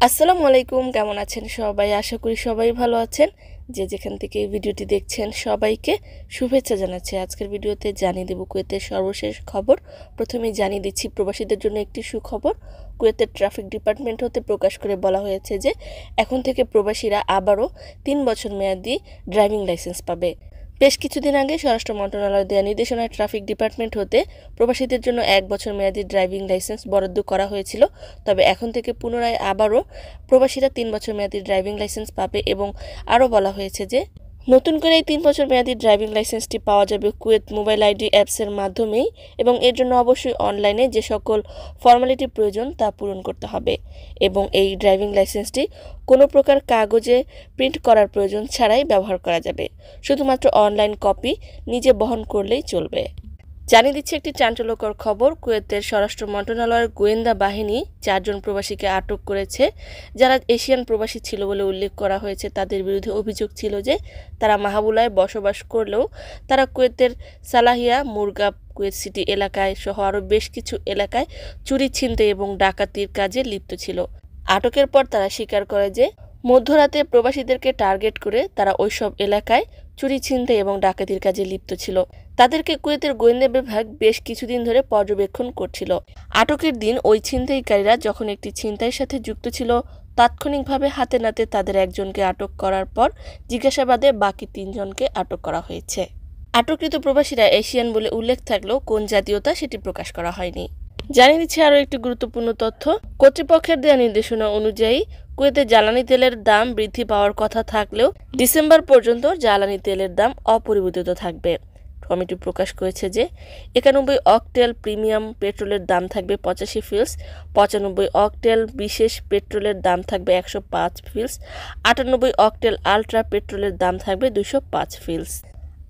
আসসালামু আলাইকুম, কেমন আছেন সবাই? আশা করি সবাই ভালো আছেন। যে যেখান থেকে এই ভিডিওটি দেখছেন সবাইকে শুভেচ্ছা জানাচ্ছি। আজকের ভিডিওতে জানিয়ে দেব কুয়েতের সর্বশেষ খবর। প্রথমেই জানিয়ে দিচ্ছি প্রবাসীদের জন্য একটি সুখবর। কুয়েতের ট্রাফিক ডিপার্টমেন্ট হতে প্রকাশ করে বলা হয়েছে যে এখন থেকে প্রবাসীরা আবারও ৩ বছর মেয়াদি ড্রাইভিং লাইসেন্স পাবে। বেশ কিছুদিন আগে স্বরাষ্ট্র মন্ত্রণালয় দেওয়া নির্দেশনায় ট্রাফিক ডিপার্টমেন্ট হতে প্রবাসীদের জন্য ১ বছর মেয়াদি ড্রাইভিং লাইসেন্স বরাদ্দ করা হয়েছিল। তবে এখন থেকে পুনরায় আবারও প্রবাসীরা ৩ বছর মেয়াদি ড্রাইভিং লাইসেন্স পাবে এবং আরও বলা হয়েছে যে নতুন করে এই ৩ বছর মেয়াদি ড্রাইভিং লাইসেন্সটি পাওয়া যাবে কুয়েত মোবাইল আইডি অ্যাপসের মাধ্যমেই এবং এর জন্য অবশ্যই অনলাইনে যে সকল ফর্মালিটি প্রয়োজন তা পূরণ করতে হবে এবং এই ড্রাইভিং লাইসেন্সটি কোনো প্রকার কাগজে প্রিন্ট করার প্রয়োজন ছাড়াই ব্যবহার করা যাবে। শুধুমাত্র অনলাইন কপি নিজে বহন করলেই চলবে। জানিয়ে দিচ্ছে একটি চাঞ্চল্যকর খবর। কুয়েতের স্বরাষ্ট্র মন্ত্রণালয়ের গোয়েন্দা বাহিনী ৪ জন প্রবাসীকে আটক করেছে যারা এশিয়ান প্রবাসী ছিল বলে উল্লেখ করা হয়েছে। তাদের বিরুদ্ধে অভিযোগ ছিল যে তারা মাহাবুলায় বসবাস করলেও তারা কুয়েতের সালাহিয়া, মুরগাব, কুয়েত সিটি এলাকায় সহ আরও বেশ কিছু এলাকায় চুরি, ছিনতাই এবং ডাকাতির কাজে লিপ্ত ছিল। আটকের পর তারা স্বীকার করে যে মধ্যরাতে প্রবাসীদেরকে টার্গেট করে তারা ওইসব এলাকায় চুরি, ছিনতাই এবং ডাকাতির কাজে লিপ্ত ছিল। তাদেরকে কুয়েতের গোয়েন্দা বিভাগ বেশ কিছুদিন ধরে পর্যবেক্ষণ করছিল। আটকের দিন ওই ছিনতাইকারীরা যখন একটি ছিনতাইয়ের সাথে যুক্ত ছিল, তাৎক্ষণিকভাবে হাতে নাতে তাদের একজনকে আটক করার পর জিজ্ঞাসাবাদে বাকি ৩ জনকে আটক করা হয়েছে। আটককৃত প্রবাসীরা এশিয়ান বলে উল্লেখ থাকলেও কোন জাতীয়তা সেটি প্রকাশ করা হয়নি। জানিয়ে দিচ্ছে আরও একটি গুরুত্বপূর্ণ তথ্য। কর্তৃপক্ষের দেওয়া নির্দেশনা অনুযায়ী কুয়েতে জ্বালানি তেলের দাম বৃদ্ধি পাওয়ার কথা থাকলেও ডিসেম্বর পর্যন্ত জ্বালানি তেলের দাম অপরিবর্তিত থাকবে। কমিটি প্রকাশ করেছে যে ৯১ অকটেল প্রিমিয়াম পেট্রোলের দাম থাকবে ৮৫ ফিলস, ৯৫ অকটেল বিশেষ পেট্রোলের দাম থাকবে ১০৫ ফিলস, ৯৮ অকটেল আলট্রা পেট্রোলের দাম থাকবে ২০৫ ফিলস।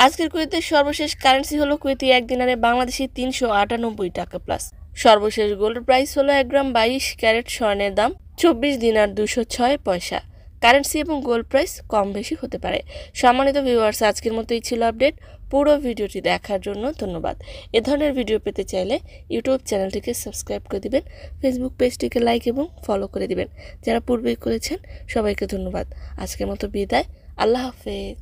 আজকের কুয়েতের সর্বশেষ কারেন্সি হলো কুয়েতি ১ দিনারে বাংলাদেশি ৩৯৮ টাকা প্লাস। সর্বশেষ গোল্ড প্রাইস হলো ১ গ্রাম ২২ ক্যারেট স্বর্ণের দাম ২৪ দিনার ২০৬ পয়সা। কারেন্সি এবং গোল্ড প্রাইস কম বেশি হতে পারে। সম্মানিত ভিউয়ার্স, আজকের মতোই ছিল আপডেট। পুরো ভিডিওটি দেখার জন্য ধন্যবাদ। এ ধরনের ভিডিও পেতে চাইলে ইউটিউব চ্যানেলটিকে সাবস্ক্রাইব করে দিবেন, ফেসবুক পেজটিকে লাইক এবং ফলো করে দিবেন। যারা পূর্বেই করেছেন সবাইকে ধন্যবাদ। আজকের মতো বিদায়। আল্লাহ হাফেজ।